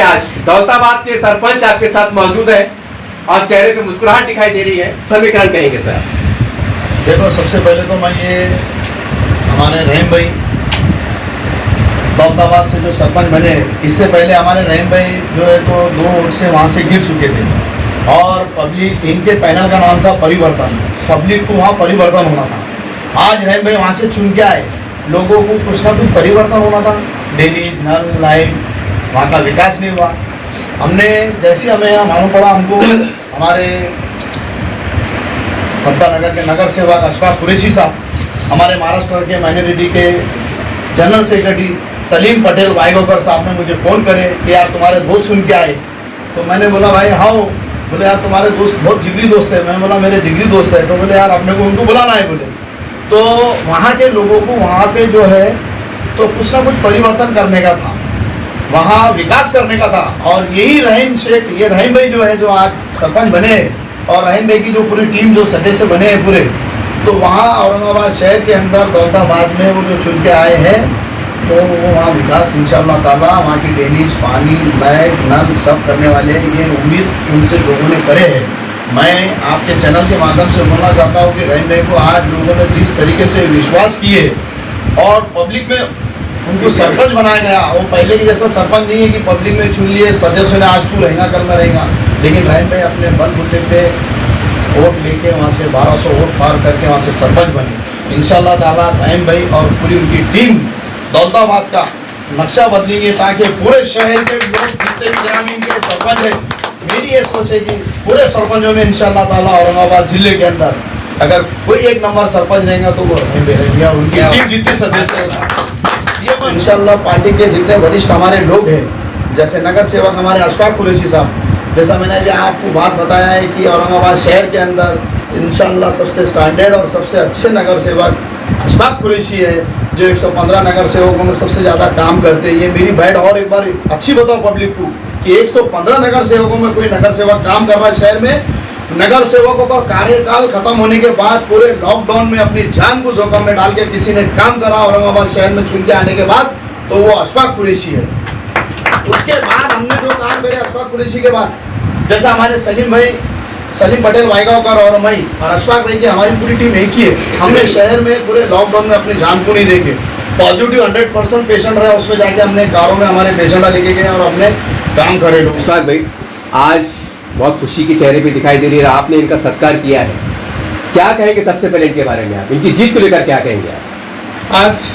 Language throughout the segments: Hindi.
आज दौलताबाद के सरपंच आपके साथ मौजूद है और चेहरे पे मुस्कुराहट दिखाई दे रही है, समीकरण कहेंगे सर? देखो, सबसे पहले तो मैं ये हमारे रहीम भाई दौलताबाद से जो सरपंच बने, इससे पहले हमारे रहीम भाई जो है तो 2 वोट से वहाँ से गिर चुके थे और पब्लिक, इनके पैनल का नाम था परिवर्तन, पब्लिक को वहाँ परिवर्तन होना था। आज रहीम भाई वहाँ से चुन के आए, लोगों को कुछ ना कुछ परिवर्तन होना था, डेली नल लाइट, वहाँ का विकास नहीं हुआ। हमने जैसे हमें यहाँ मालूम पड़ा, हमको हमारे समता नगर के नगर सेवक अशफाक कुरैशी साहब, हमारे महाराष्ट्र के माइनॉरिटी के जनरल सेक्रेटरी सलीम पटेल वाईगांवकर साहब ने मुझे फ़ोन करे कि यार तुम्हारे दोस्त सुन के आए। तो मैंने बोला भाई हाँ। बोले यार तुम्हारे दोस्त बहुत जिगरी दोस्त है। मैं बोला मेरे जिगरी दोस्त है। तो बोले यार अपने को उनको बुलाना है। बोले तो वहाँ के लोगों को वहाँ पे जो है तो कुछ ना कुछ परिवर्तन करने का था, वहाँ विकास करने का था। और यही रहीम शेख, ये रहीम भाई जो है जो आज सरपंच बने और रहीम भाई की जो पूरी टीम जो सदस्य बने हैं पूरे, तो वहाँ औरंगाबाद शहर के अंदर दौलताबाद में वो जो चुन के आए हैं तो वो वहाँ विकास इंशाअल्लाह ताला, वहाँ की ड्रेनेज, पानी, लाइट, नल सब करने वाले हैं। ये उम्मीद उनसे लोगों ने करे है। मैं आपके चैनल के माध्यम से बोलना चाहता हूँ कि रहीम भाई को आज लोगों ने जिस तरीके से विश्वास किए और पब्लिक में उनको सरपंच बनाया गया, वो पहले की जैसा सरपंच नहीं है कि पब्लिक में चुन लिए सदस्यों ने आज तू रहेगा कल में रहेगा। लेकिन रहीम भाई अपने बलबूते पे वोट लेके वहाँ से 1200 वोट पार करके वहाँ से सरपंच बने। इंशाअल्लाह ताला रहीम भाई और पूरी उनकी टीम दौलताबाद का नक्शा बदलेंगे ताकि पूरे शहर के लोग जितने ग्रामीण के सरपंच है, मेरी ये सोच है कि पूरे सरपंचों में इंशाअल्लाह ताला औरंगाबाद जिले के अंदर अगर कोई 1 नंबर सरपंच रहेगा तो वो रहीम भाई रहेंगे और उनकी टीम जितने सदस्य ये इंशाअल्लाह पार्टी के जितने वरिष्ठ हमारे लोग हैं, जैसे नगर सेवक हमारे अशफाक कुरैशी साहब, जैसा मैंने जो आपको बात बताया है कि औरंगाबाद शहर के अंदर इंशाअल्लाह सबसे स्टैंडर्ड और सबसे अच्छे नगर सेवक अशफाक कुरैशी है, जो 115 नगर सेवकों में सबसे ज़्यादा काम करते हैं। ये मेरी बात और एक बार अच्छी बताओ पब्लिक को कि 115 नगर सेवकों में कोई नगर सेवक काम कर रहा है शहर में। नगर सेवकों का कार्यकाल खत्म होने के बाद पूरे लॉकडाउन में अपनी जान को जोखिम में डाल के किसी ने काम करा औरंगाबाद शहर में चुन के आने के बाद, तो वो अशफाक कुरैशी है। उसके बाद हमने जो काम करे अशफाक कुरैशी के बाद, जैसा हमारे सलीम पटेल वाईगांवकर और मैं और अशफाक भाई की हमारी पूरी टीम एक ही है। हमने शहर में पूरे लॉकडाउन में अपनी जान को नहीं देखे, पॉजिटिव 100% पेशेंट रहे, उसमें जाके हमने कारों में हमारे पेशेंट लेके गए और हमने काम करे लोग। अशफाक भाई आज बहुत खुशी की चेहरे पे दिखाई दे रही है, आपने इनका सत्कार किया है, क्या कहेंगे सबसे पहले इनके बारे में? आप इनकी जीत को लेकर क्या कहेंगे आप? आज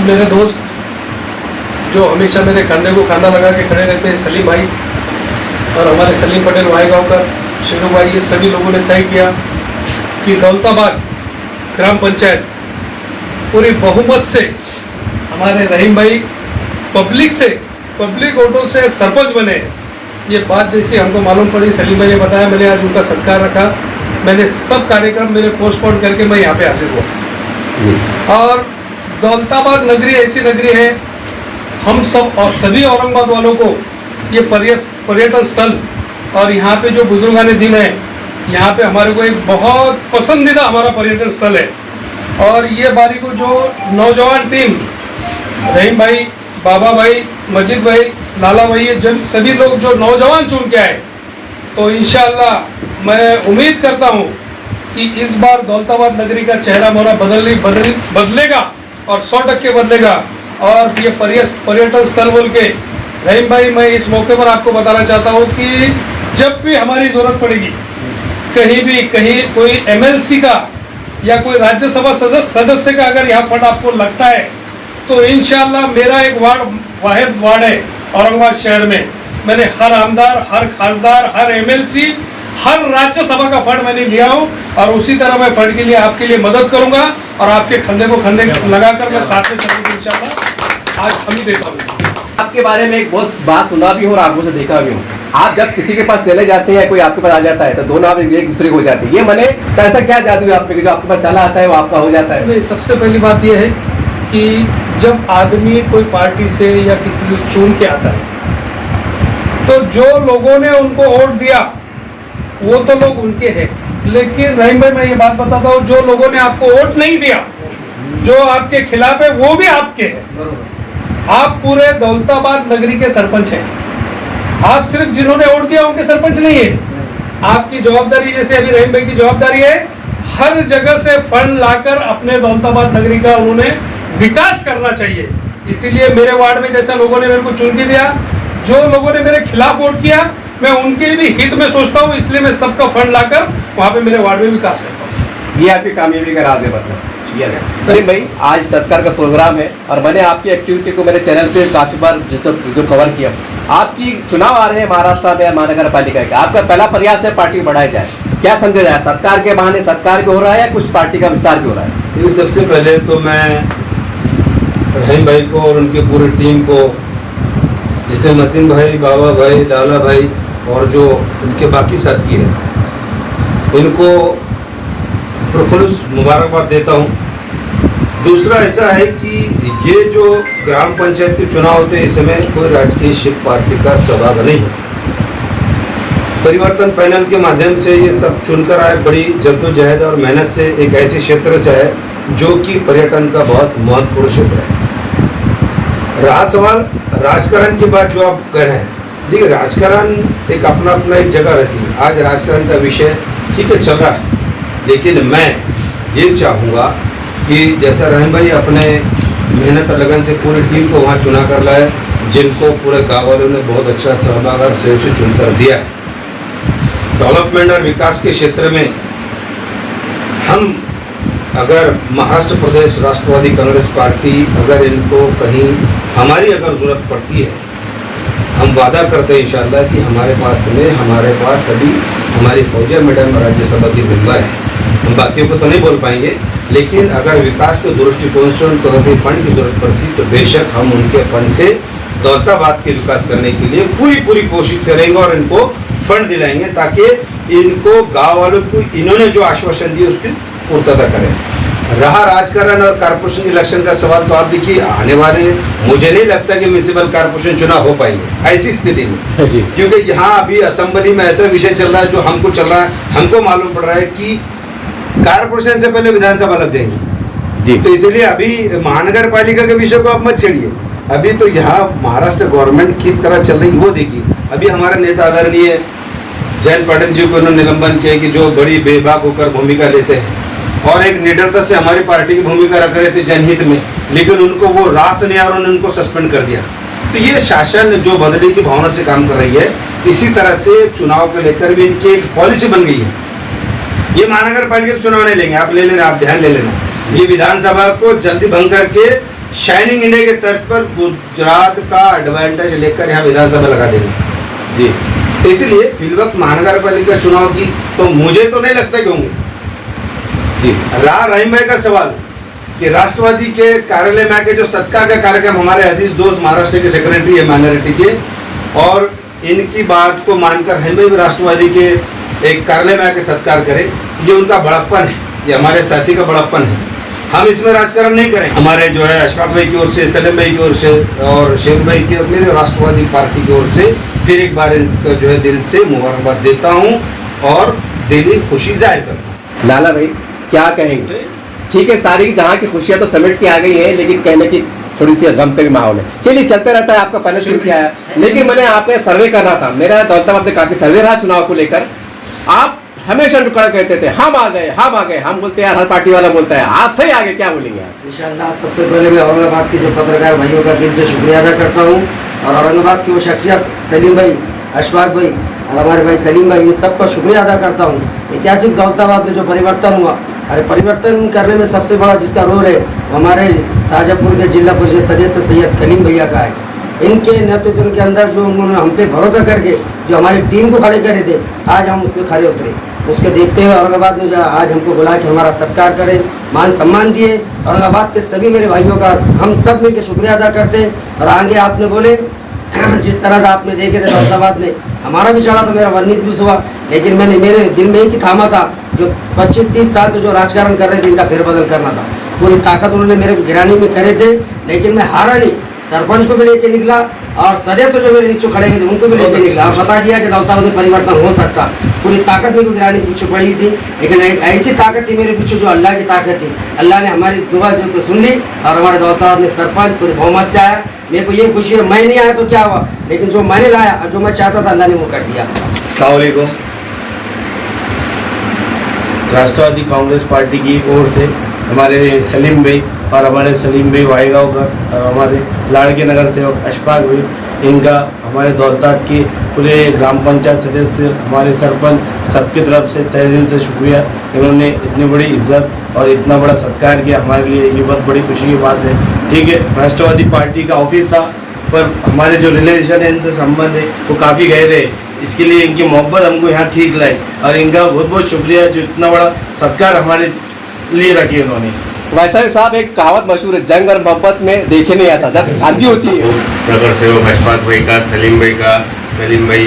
मेरे दोस्त जो हमेशा मेरे कंधे को कंधा लगा के खड़े रहते हैं, सलीम भाई और हमारे सलीम पटेल वाईगांवकर, शेरू भाई, ये सभी लोगों ने तय किया कि दौलताबाद ग्राम पंचायत पूरी बहुमत से हमारे रहीम भाई पब्लिक वोटों से सरपंच बने। ये बात जैसी हमको मालूम पड़ी, सलीम भाई ने बताया, मैंने आज उनका सत्कार रखा। मैंने सब कार्यक्रम मेरे पोस्टपोन करके मैं यहाँ पे हाजिर हुआ। और दौलताबाद नगरी ऐसी नगरी है, हम सब और सभी औरंगाबाद वालों को ये पर्यटन स्थल और यहाँ पे जो बुजुर्गाने दिन है, यहाँ पे हमारे को एक बहुत पसंदीदा हमारा पर्यटन स्थल है। और ये बारी को जो नौजवान टीम रहीम भाई, बाबा भाई, मजिद भाई, लाला भाई, ये जब सभी लोग जो नौजवान चुन के आए, तो इंशाअल्लाह मैं उम्मीद करता हूँ कि इस बार दौलताबाद नगरी का चेहरा मोहरा बदलेगा और 100% बदलेगा। और ये पर्यटन स्थल बोल के रहीम भाई, मैं इस मौके पर आपको बताना चाहता हूँ कि जब भी हमारी ज़रूरत पड़ेगी, कहीं कोई MLC का या कोई राज्यसभा सदस्य का अगर यहाँ फंड आपको लगता है, तो इंशाअल्लाह मेरा एक वाहिद वार्ड है औरंगाबाद शहर में, मैंने हर आमदार, हर खासदार, हर MLC, हर राज्यसभा का फंड मैंने लिया हूँ और उसी तरह मैं फंड के लिए आपके लिए मदद करूंगा और आपके कंधे को कंधे लगाकर मैं साथ में चलूंगा इंशाअल्लाह। आज हम ही देता हूँ। आपके बारे में एक बहुत बात सुना भी हूँ और आंखों से देखा भी हूँ, आप जब किसी के पास चले जाते हैं, कोई आपके पास आ जाता है, तो दोनों आप एक दूसरे को हो जाते हैं। ये मने तो ऐसा क्या जादू है आप पे कि जो आपके पास चला आता है वो आपका हो जाता है? नहीं, सबसे पहली बात यह है कि जब आदमी कोई पार्टी से या किसी से चुन के आता है, तो जो लोगों ने उनको वोट दिया वो तो लोग उनके हैं। लेकिन रहीम भाई, मैं ये बात बताता हूँ, जो लोगों ने आपको वोट नहीं दिया, जो आपके खिलाफ है, वो भी आपके हैं। आप पूरे दौलताबाद नगरी के सरपंच हैं, आप सिर्फ जिन्होंने वोट दिया उनके सरपंच नहीं है। आपकी जवाबदारी, जैसे अभी रहीम भाई की जवाबदारी है, हर जगह से फंड लाकर अपने दौलताबाद नगरी का उन्होंने विकास करना चाहिए। इसीलिए मेरे वार्ड में जैसा लोगों ने मेरे को चुन के दिया, जो लोगों ने मेरे खिलाफ वोट किया, मैं उनके भी हित में सोचता हूँ, इसलिए मैं सबका फंड लाकर वहाँ पे मेरे वार्ड में विकास करता हूँ। ये आपकी कामयाबी का राज है, मतलब। यस सलीम भाई, आज सरकार का प्रोग्राम है और मैंने आपकी एक्टिविटी को मेरे चैनल पे काफी बार जो कवर किया। आपकी चुनाव आ रहे हैं महाराष्ट्र में महानगर पालिका के, आपका पहला प्रयास है पार्टी बढ़ाई जाए, क्या समझा जाए? सत्कार के बहाने सत्कार भी हो रहा है या कुछ पार्टी का विस्तार भी हो रहा है? ये सबसे पहले तो मैं रहीम भाई को और उनके पूरी टीम को, जिसमें मतीन भाई, बाबा भाई, लाला भाई और जो उनके बाकी साथी हैं, इनको प्रखुल्लस मुबारकबाद देता हूँ। दूसरा ऐसा है कि ये जो ग्राम पंचायत के चुनाव होते हैं, इस समय कोई राजकीय पार्टी का सहभाग नहीं है। परिवर्तन पैनल के माध्यम से ये सब चुनकर आए, बड़ी जद्दोजहद और मेहनत से एक ऐसे क्षेत्र से है जो कि पर्यटन का बहुत महत्वपूर्ण क्षेत्र है। रहा सवाल राजकारण की बात जो आप कह रहे हैं, देखिए राजकारण एक अपना एक जगह रहती है। आज राजकारण का विषय ठीक है चल रहा है, लेकिन मैं ये चाहूँगा कि जैसा रहीम भाई अपने मेहनत और लगन से पूरी टीम को वहाँ चुना कर लाए, जिनको पूरे गाँव वालों ने बहुत अच्छा सहयोग और सहयोग से चुनकर दिया है। डेवलपमेंट और विकास के क्षेत्र में हम अगर महाराष्ट्र प्रदेश राष्ट्रवादी कांग्रेस पार्टी अगर इनको कहीं हमारी अगर ज़रूरत पड़ती है, हम वादा करते हैं इंशाअल्लाह कि हमारे पास अभी हमारी फौजिया मैडम राज्यसभा की मेंबर है। हम बाकियों को तो नहीं बोल पाएंगे, लेकिन अगर विकास के दृष्टिकोण से उनको अगर फंड की जरूरत पड़ती तो बेशक हम उनके फंड से दौलताबाद के विकास करने के लिए पूरी कोशिश करेंगे और इनको फंड दिलाएंगे, ताकि इनको गाँव वालों को इन्होंने जो आश्वासन दिए उसकी पूर्तता करें। रहा राजकारण और कारपोरेशन इलेक्शन का सवाल, तो आप देखिए आने वाले, मुझे नहीं लगता कि म्यूनिसिपल कारपोरेशन चुनाव हो पाएंगे ऐसी स्थिति में, क्योंकि यहाँ अभी असेंबली में ऐसा विषय चल रहा है जो हमको चल रहा है, हमको मालूम पड़ रहा है कि कारपोरेशन से पहले विधानसभा लग जाएंगे जी। तो इसलिए अभी महानगर पालिका के विषय को आप मत छेड़िए, अभी तो यहाँ महाराष्ट्र गवर्नमेंट किस तरह चल रही है वो देखिए। अभी हमारे नेता आदरणीय जयंत पाटिल जी को उन्होंने निलंबन किया कि जो बड़ी बेबाक होकर भूमिका लेते हैं और एक निडरता से हमारी पार्टी की भूमिका रख रहे थे जनहित में, लेकिन उनको वो रास नहीं और उन्होंने उनको सस्पेंड कर दिया। तो ये शासन जो बदले की भावना से काम कर रही है, इसी तरह से चुनाव को लेकर भी इनकी एक पॉलिसी बन गई है। ये महानगर पालिका के चुनाव नहीं लेंगे, आप ले लेना, आप ध्यान ले लेना, ये विधानसभा को जल्दी भंग करके शाइनिंग इंडिया के तर्ज पर गुजरात का एडवांटेज लेकर यहाँ विधानसभा लगा देंगे जी। तो इसलिए फिलवक्त महानगर पालिका चुनाव की तो मुझे तो नहीं लगता कि होंगे जी। रहीम भाई का सवाल कि राष्ट्रवादी के कार्यालय में आके जो सत्कार का कार्यक्रम, हमारे अजीज दोस्त महाराष्ट्र के सेक्रेटरी है माइनॉरिटी के, और इनकी बात को मानकर रहीम भाई भी राष्ट्रवादी के एक कार्यालय में आके सत्कार करे, ये उनका बड़प्पन है, ये हमारे साथी का बड़प्पन है। हम इसमें राजकारण नहीं करें। हमारे जो है अशफाक भाई की ओर से, सलीम भाई की ओर से और शेर भाई की और मेरे राष्ट्रवादी पार्टी की ओर से फिर एक बार इनका जो है दिल से मुबारकबाद देता हूँ और दिली खुशी जाहिर करता हूँ। लाला भाई क्या कहेंगे? ठीक है, सारी जहाँ की खुशियाँ तो समेट के आ गई है, लेकिन कहने की थोड़ी सी गम का भी माहौल है। चलिए चलते रहता है, आपका पहले शुरू किया है, लेकिन मैंने आपने सर्वे करना था, मेरा दौलताबाद में काफी सर्वे रहा चुनाव को लेकर। आप हमेशा टुकड़ा कहते थे हम आ गए, हम बोलते यार हर पार्टी वाला बोलता है, आज सही आगे क्या बोलेंगे आप? इंशाअल्लाह सबसे पहले मैं औरंगाबाद के जो पत्रकार भाइयों का दिल से शुक्रिया अदा करता हूँ, और औरंगाबाद की वो शख्सियत सलीम भाई, अशफाक भाई और हमारे भाई सलीम भाई, इन सबका शुक्रिया अदा करता हूँ। ऐतिहासिक दौलताबाद में जो परिवर्तन हुआ, अरे परिवर्तन करने में सबसे बड़ा जिसका रोल है वो हमारे शाहजहाँपुर के जिला परिषद सदस्य सैयद कलीम भैया का है। इनके नेतृत्व के अंदर जो उन्होंने हम पे भरोसा करके जो हमारी टीम को खड़े करे थे, आज हम उस पर खड़े उतरे। उसके देखते हुए औरंगाबाद में जो आज हमको बुला के हमारा सत्कार करें, मान सम्मान दिए, औरंगाबाद के सभी मेरे भाइयों का हम सब मिलकर शुक्रिया अदा करते हैं। और आगे आपने बोले जिस तरह से आपने देखे थे दौलताबाद में हमारा भी चढ़ा था, मेरा 19-20 हुआ, लेकिन मैंने मेरे दिल में ही थामा था, जो 25-30 साल से जो राजकारण कर रहे थे इनका फेरबदल करना था। पूरी ताकत उन्होंने मेरे गिरानी में करे थे, लेकिन मैं हारा नहीं। सरपंच को भी लेके निकला और सदस्य जो मेरे नीचे खड़े हुए थे उनको भी लेके निकला और बता दिया कि दौलताबाद में परिवर्तन हो सकता। पूरी ताकत मेरे को गिराने के पीछे पड़ी हुई थी, लेकिन ऐसी ताकत थी मेरे पीछे जो अल्लाह की ताकत थी। अल्लाह ने हमारी दुआ जो तो सुन ली और हमारे दौलताबाद में सरपंच पूरे बहुमत से आया। मेरे को ये खुशी है, मैं नहीं आया तो क्या हुआ, लेकिन जो मैंने लाया और जो मैं चाहता था अल्लाह ने वो कर दिया। अस्सलाम वालेकुम। राष्ट्रवादी कांग्रेस पार्टी की ओर से हमारे सलीम भाई और हमारे सलीम भाई वाईगांवकर और हमारे लाड़के नगर सेवक अशफाक भाई, इनका हमारे दौलताबाद के पूरे ग्राम पंचायत सदस्य, हमारे सरपंच, सबकी तरफ से तहे दिल से शुक्रिया। इन्होंने इतनी बड़ी इज्जत और इतना बड़ा सत्कार किया हमारे लिए, ये बहुत बड़ी खुशी की बात है। ठीक है, राष्ट्रवादी पार्टी का ऑफिस था पर हमारे जो रिलेशन है, इनसे संबंध है, वो काफ़ी गहरे है। इसके लिए इनकी मोहब्बत हमको यहाँ खींच लाई और इनका बहुत बहुत शुक्रिया जो इतना बड़ा सत्कार हमारे लिए रखी उन्होंने। वैसा साहब एक कहावत मशहूर है, जंग और मोहब्बत में देखे नहीं आता, जब शांति होती है। नगर सेवक अशफाक भाई का, सलीम भाई का, सलीम भाई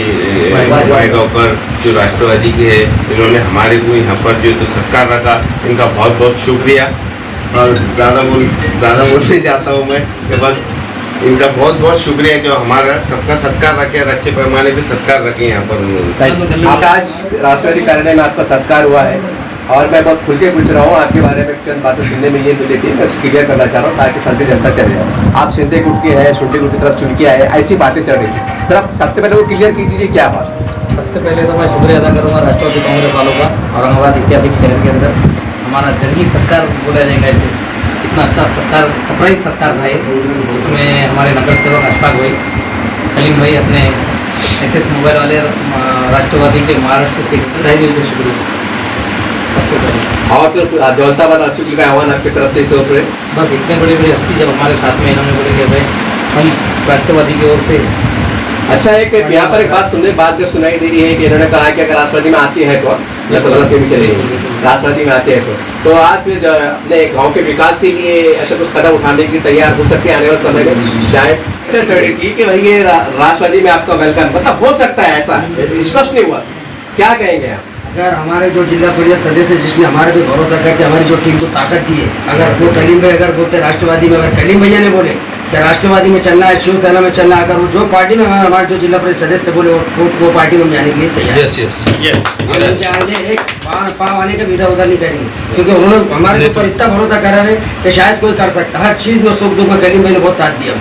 वाईगांवकर जो राष्ट्रवादी के है, इन्होंने हमारे को यहाँ पर जो तो सत्कार रखा, इनका बहुत बहुत शुक्रिया। और ज़्यादा बोलने जाता हूँ मैं कि बस इनका बहुत बहुत शुक्रिया जो हमारा सबका सत्कार रखे और अच्छे पैमाने पे सत्कार रखे यहाँ पर उन्होंने। आप आज राष्ट्रवादी कार्यालय में आपका सत्कार हुआ है और मैं बहुत खुल के पूछ रहा हूँ आपके बारे में। चंद बातें सुनने में ये मिली थी, मैं क्लियर करना चाह रहा हूँ ताकि संदेश जनता चले जाए। आप शिंदे गुट के हैं, शुंडे गुट की तरफ चुन के आए, ऐसी बातें चल रही थी, तो आप सबसे पहले वो क्लियर की दीजिए क्या बात। सबसे पहले तो मैं शुक्रिया अदा करूँगा राष्ट्रवादी कांग्रेस वालों का। औरंगाबाद ऐतिहासिक शहर के अंदर हमारा जंगी सत्कार बोला जाएगा, ऐसे इतना अच्छा सत्कार, सरप्राइज सत्कार था ये। उसमें हमारे नगर सेवक अशफाक भाई, सलीम भाई, अपने SS मोबाइल वाले राष्ट्रवादी के महाराष्ट्र से शुक्रिया सबसे पहले। और तो दौलताबाद शुक्ल का आह्वान आपकी तरफ से इस ओर से बस इतने बड़ी बड़ी हस्ती जब हमारे साथ में इन्होंने बोले कि भाई हम राष्ट्रवादी की ओर से। अच्छा, एक यहाँ पर एक बात जो सुनाई दे रही है कि इन्होंने कहा कि अगर राष्ट्रवादी में आती है तो या तो गलत भी चलेगी, राष्ट्रवादी में आते हैं तो आप अपने गांव के विकास के लिए ऐसा कुछ कदम उठाने के लिए तैयार हो सकते हैं आने वाले समय में। शायद चर्चा चढ़ी थी कि भाई ये राष्ट्रवादी में आपका वेलकम, मतलब हो सकता है, ऐसा स्पष्ट नहीं हुआ, क्या कहेंगे आप? अगर हमारे जो जिला परिषद सदस्य जिसने हमारे पे भरोसा करके हमारी जो टीम को ताकत दी है, अगर वो कलीम भाई अगर बोलते राष्ट्रवादी में, अगर कलीम भैया ने बोले कि राष्ट्रवादी में चलना है, शिवसेना में चलना है, अगर वो जो पार्टी में हमारे जो जिला परिषद सदस्य बोले वो पार्टी में जाने के लिए तैयार है। उनके आगे एक पाँव आने का भी इधर उधर नहीं करेंगे, क्योंकि उन्होंने हमारे ऊपर इतना भरोसा करा है कि शायद कोई कर सकता है। हर चीज़ में सुख दुख में कलीम भाई ने बहुत साथ दिया।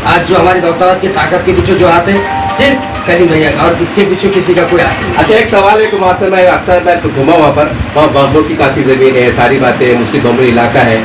आज जो हमारी दौलताबाद की ताकत के पीछे जो हाथ है सिर्फ कलीम भैया का, और किसके पीछे किसी का कोई हाथ नहीं। अच्छा, एक सवाल है कुमार से, मैं अक्सर मैं घूमा वहाँ पर, वहाँ बांग्लों की काफ़ी ज़मीन है, सारी बातें, मुस्लिम बहुमत इलाका है,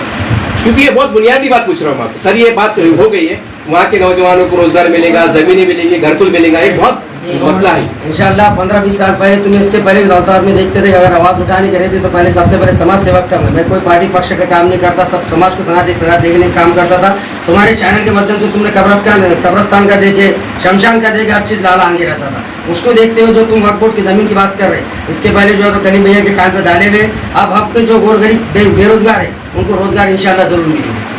क्योंकि ये बहुत बुनियादी बात पूछ रहा हूँ आपको सर, ये बात हो गई है, वहाँ के नौजवानों को रोजगार मिलेगा, जमीनें मिलेंगी, घरकुल मिलेगा, एक बहुत मसला है। इंशाल्लाह 15-20 साल पहले तुम्हें इसके पहले भी दौलताबाद में देखते थे, अगर आवाज़ उठाने के रहते तो पहले सबसे पहले समाज सेवक था मैं कोई पार्टी पक्ष का काम नहीं करता, सब समाज को संघात देखने का काम करता था। तुम्हारे चैनल के माध्यम से तुमने कब्रस्तान का देखे, शमशान का देखे, हर चीज़ लाला आगे रहता था। उसको देखते हुए जो तुम वक्फ बोर्ड की ज़मीन की बात कर रहे, इसके पहले जो है तो कलीम भैया के कान पे डाले हुए, अब अपने जो गौर गरीब बेरोजगार है उनको रोजगार इंशाल्लाह जरूर मिलेंगे।